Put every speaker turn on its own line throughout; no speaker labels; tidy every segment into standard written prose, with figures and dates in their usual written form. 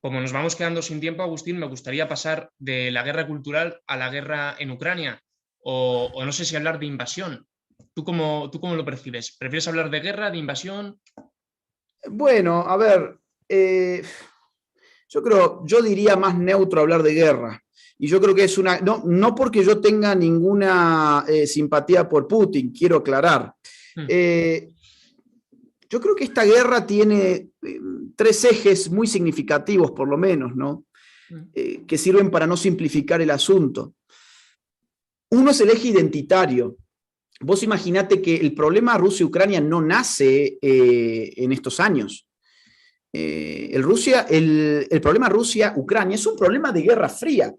como nos vamos quedando sin tiempo, Agustín, me gustaría pasar de la guerra cultural a la guerra en Ucrania, o no sé si hablar de invasión. ¿Tú cómo lo percibes? ¿Prefieres hablar de guerra, de invasión?
Bueno, a ver, yo diría más neutro hablar de guerra. Y yo creo que es una, no porque yo tenga ninguna simpatía por Putin, quiero aclarar.
Mm,
Eh, yo creo que esta guerra tiene tres ejes muy significativos, por lo menos, ¿no?
mm,
Que sirven para no simplificar el asunto. Uno es el eje identitario. Vos imaginate que el problema Rusia-Ucrania no nace en estos años. El problema Rusia-Ucrania es un problema de Guerra Fría.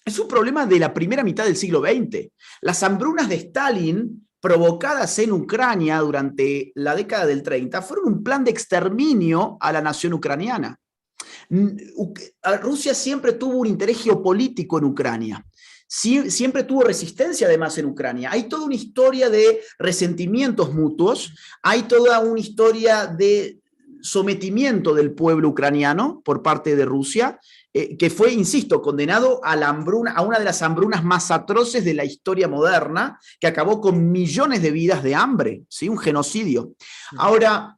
Es un problema de la primera mitad del siglo XX. Las hambrunas de Stalin provocadas en Ucrania durante la década del 30 fueron un plan de exterminio a la nación ucraniana. Rusia siempre tuvo un interés geopolítico en Ucrania. Siempre tuvo resistencia además en Ucrania. Hay toda una historia de resentimientos mutuos, hay toda una historia de sometimiento del pueblo ucraniano por parte de Rusia, que fue, insisto, condenado a la hambruna, a una de las hambrunas más atroces de la historia moderna, que acabó con millones de vidas de hambre, ¿sí? Un genocidio.
mm.
Ahora,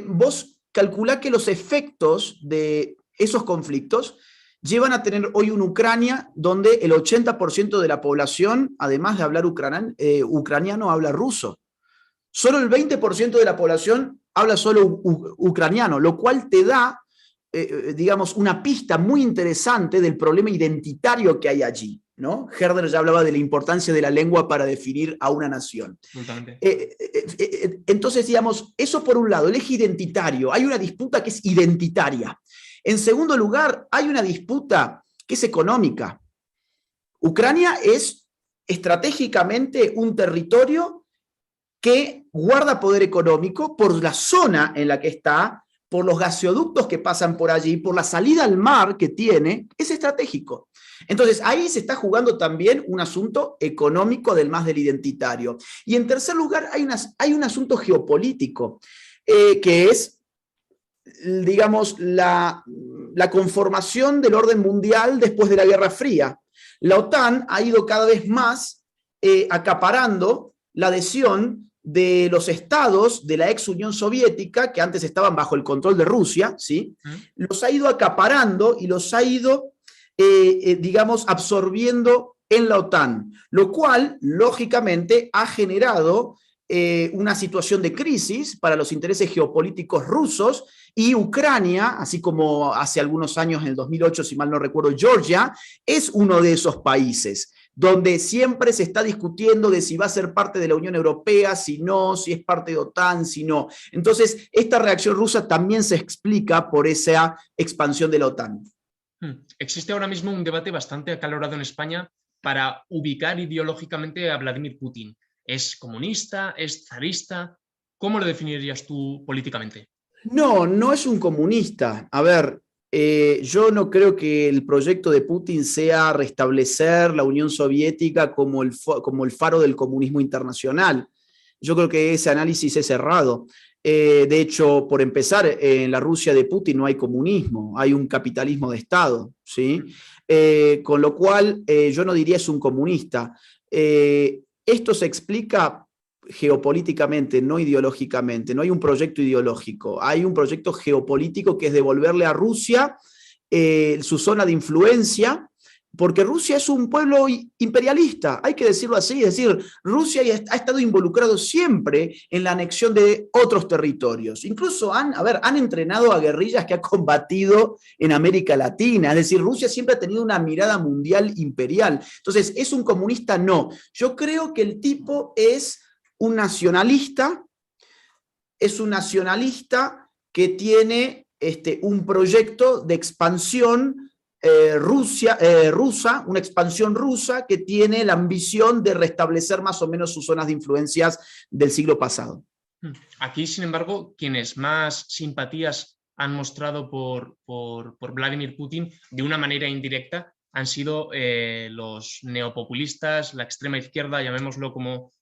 vos calculá que los efectos de esos conflictos llevan a tener hoy una Ucrania donde el 80% de la población, además de hablar ucraniano, habla ruso. Solo el 20% de la población habla solo ucraniano, lo cual te da, digamos, una pista muy interesante del problema identitario que hay allí, ¿no? Herder ya hablaba de la importancia de la lengua para definir a una nación.
Absolutamente.
Entonces, digamos, eso por un lado, el eje identitario, hay una disputa que es identitaria. En segundo lugar, hay una disputa que es económica. Ucrania es estratégicamente un territorio que guarda poder económico por la zona en la que está, por los gasoductos que pasan por allí, por la salida al mar que tiene, es estratégico. Entonces, ahí se está jugando también un asunto económico del más del identitario. Y en tercer lugar, hay un asunto geopolítico, que es, digamos, la conformación del orden mundial después de la Guerra Fría. La OTAN ha ido cada vez más acaparando la adhesión de los estados de la ex Unión Soviética, que antes estaban bajo el control de Rusia, ¿sí?
Mm,
Los ha ido acaparando y los ha ido, digamos, absorbiendo en la OTAN, lo cual, lógicamente, ha generado una situación de crisis para los intereses geopolíticos rusos, y Ucrania, así como hace algunos años, en el 2008, si mal no recuerdo, Georgia, es uno de esos países donde siempre se está discutiendo de si va a ser parte de la Unión Europea, si no, si es parte de OTAN, si no. Entonces, esta reacción rusa también se explica por esa expansión de la OTAN.
Existe ahora mismo un debate bastante acalorado en España para ubicar ideológicamente a Vladimir Putin. ¿Es comunista? ¿Es zarista? ¿Cómo lo definirías tú políticamente?
No, no es un comunista. A ver, yo no creo que el proyecto de Putin sea restablecer la Unión Soviética como el faro del comunismo internacional. Yo creo que ese análisis es errado. De hecho, por empezar, en la Rusia de Putin no hay comunismo, hay un capitalismo de Estado, ¿sí? Con lo cual, yo no diría es un comunista. Esto se explica geopolíticamente, no ideológicamente. No hay un proyecto ideológico, hay un proyecto geopolítico que es devolverle a Rusia su zona de influencia, porque Rusia es un pueblo imperialista, hay que decirlo así, es decir, Rusia ha estado involucrado siempre en la anexión de otros territorios. Incluso han entrenado a guerrillas que ha combatido en América Latina, es decir, Rusia siempre ha tenido una mirada mundial imperial. Entonces, ¿es un comunista? No. Yo creo que el tipo un nacionalista, es un nacionalista que tiene un proyecto de expansión rusa, una expansión rusa que tiene la ambición de restablecer más o menos sus zonas de influencias del siglo pasado.
Aquí, sin embargo, quienes más simpatías han mostrado por Vladimir Putin de una manera indirecta han sido los neopopulistas, la extrema izquierda, llamémoslo como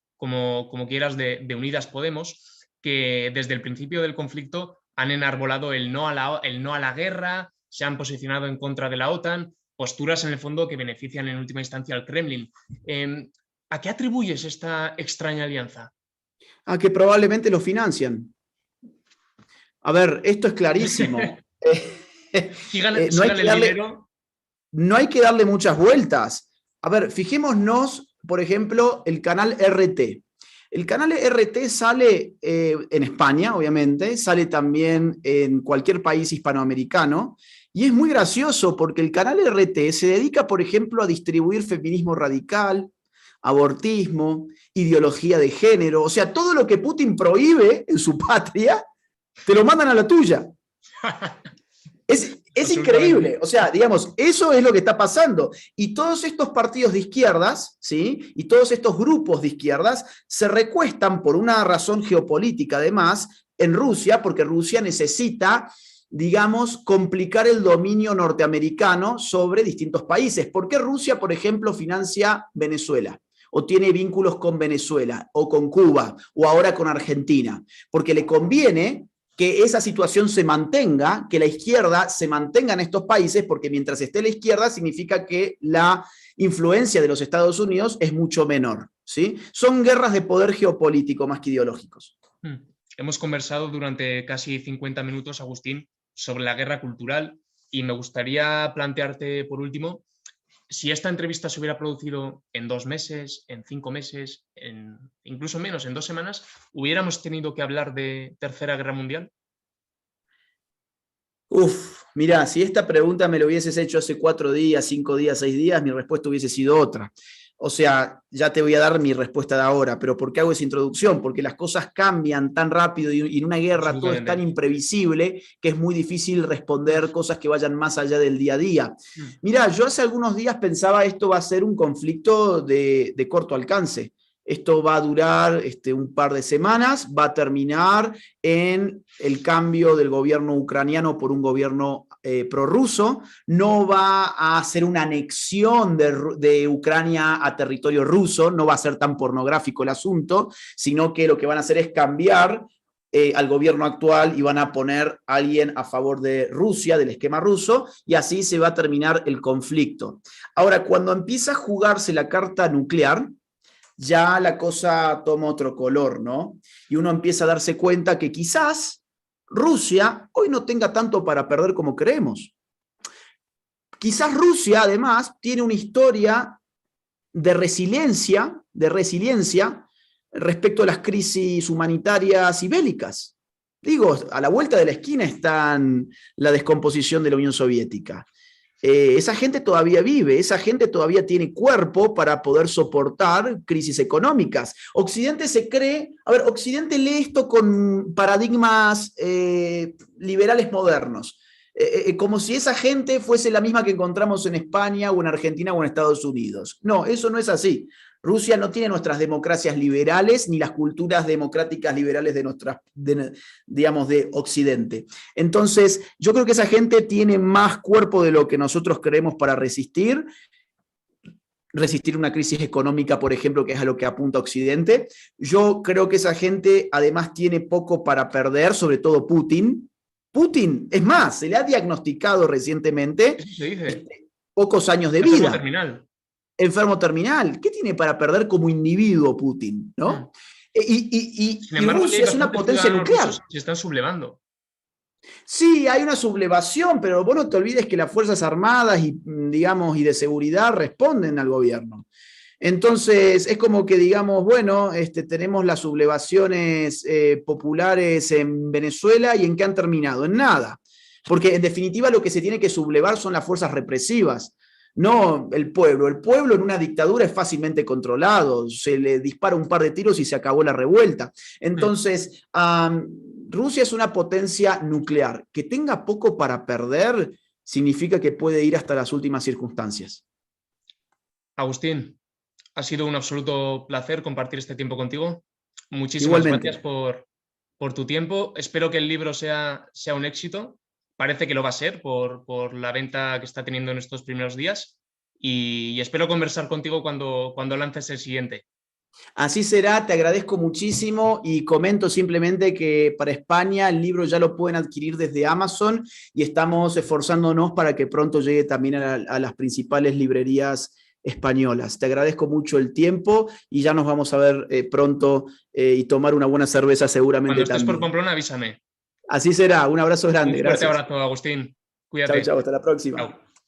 quieras, de Unidas Podemos, que desde el principio del conflicto han enarbolado el no a la guerra, se han posicionado en contra de la OTAN, posturas en el fondo que benefician en última instancia al Kremlin. ¿A qué atribuyes esta extraña alianza?
A que probablemente lo financian. A ver, esto es clarísimo.
Sigan el dinero.
No hay que darle muchas vueltas. A ver, fijémonos, por ejemplo, el canal RT. El canal RT sale en España, obviamente, sale también en cualquier país hispanoamericano, y es muy gracioso porque el canal RT se dedica, por ejemplo, a distribuir feminismo radical, abortismo, ideología de género, o sea, todo lo que Putin prohíbe en su patria, te lo mandan a la tuya. Es increíble, o sea, digamos, eso es lo que está pasando. Y todos estos partidos de izquierdas, ¿sí? Y todos estos grupos de izquierdas se recuestan por una razón geopolítica, además, en Rusia, porque Rusia necesita, digamos, complicar el dominio norteamericano sobre distintos países. ¿Por qué Rusia, por ejemplo, financia Venezuela? O tiene vínculos con Venezuela, o con Cuba, o ahora con Argentina. Porque le conviene que esa situación se mantenga, que la izquierda se mantenga en estos países, porque mientras esté la izquierda significa que la influencia de los Estados Unidos es mucho menor, ¿sí? Son guerras de poder geopolítico más que ideológicos.
Hemos conversado durante casi 50 minutos, Agustín, sobre la guerra cultural, y me gustaría plantearte, por último, si esta entrevista se hubiera producido en 2 meses, en 5 meses, incluso menos, en 2 semanas, ¿hubiéramos tenido que hablar de Tercera Guerra Mundial?
Mirá, si esta pregunta me lo hubieses hecho hace 4 días, 5 días, 6 días, mi respuesta hubiese sido otra. O sea, ya te voy a dar mi respuesta de ahora, pero ¿por qué hago esa introducción? Porque las cosas cambian tan rápido y en una guerra todo es tan imprevisible que es muy difícil responder cosas que vayan más allá del día a día. Mirá, yo hace algunos días pensaba esto va a ser un conflicto de corto alcance. Esto va a durar un par de semanas, va a terminar en el cambio del gobierno ucraniano por un gobierno prorruso, no va a ser una anexión de Ucrania a territorio ruso, no va a ser tan pornográfico el asunto, sino que lo que van a hacer es cambiar al gobierno actual y van a poner a alguien a favor de Rusia, del esquema ruso, y así se va a terminar el conflicto. Ahora, cuando empieza a jugarse la carta nuclear, ya la cosa toma otro color, ¿no? Y uno empieza a darse cuenta que quizás Rusia hoy no tenga tanto para perder como creemos. Quizás Rusia, además, tiene una historia de resiliencia respecto a las crisis humanitarias y bélicas. Digo, a la vuelta de la esquina está la descomposición de la Unión Soviética. Esa gente todavía vive, esa gente todavía tiene cuerpo para poder soportar crisis económicas. Occidente se cree, a ver, Occidente lee esto con paradigmas liberales modernos, como si esa gente fuese la misma que encontramos en España o en Argentina o en Estados Unidos. No, eso no es así. Rusia no tiene nuestras democracias liberales ni las culturas democráticas liberales digamos, de Occidente. Entonces, yo creo que esa gente tiene más cuerpo de lo que nosotros creemos para resistir una crisis económica, por ejemplo, que es a lo que apunta Occidente. Yo creo que esa gente además tiene poco para perder, sobre todo Putin. Putin, es más, se le ha diagnosticado recientemente pocos años de vida. Enfermo terminal. ¿Qué tiene para perder como individuo Putin? ¿No? Y Rusia es una potencia nuclear.
Se están sublevando.
Sí, hay una sublevación, pero vos no te olvides que las Fuerzas Armadas y de seguridad responden al gobierno. Entonces, es como que digamos, bueno, tenemos las sublevaciones populares en Venezuela y ¿en qué han terminado? En nada. Porque en definitiva lo que se tiene que sublevar son las fuerzas represivas. No el pueblo. El pueblo en una dictadura es fácilmente controlado. Se le dispara un par de tiros y se acabó la revuelta. Entonces, Rusia es una potencia nuclear. Que tenga poco para perder significa que puede ir hasta las últimas circunstancias.
Agustín, ha sido un absoluto placer compartir este tiempo contigo. Muchísimas gracias por tu tiempo. Espero que el libro sea un éxito. Parece que lo va a ser por la venta que está teniendo en estos primeros días y espero conversar contigo cuando lances el siguiente.
Así será, te agradezco muchísimo y comento simplemente que para España el libro ya lo pueden adquirir desde Amazon y estamos esforzándonos para que pronto llegue también a las principales librerías españolas. Te agradezco mucho el tiempo y ya nos vamos a ver pronto y tomar una buena cerveza seguramente
Cuando estés por
también.
Pamplona, avísame.
Así será, un abrazo grande,
Un fuerte
gracias.
abrazo, Agustín.
Chao,
Cuídate.
chao, hasta la próxima.
Chao.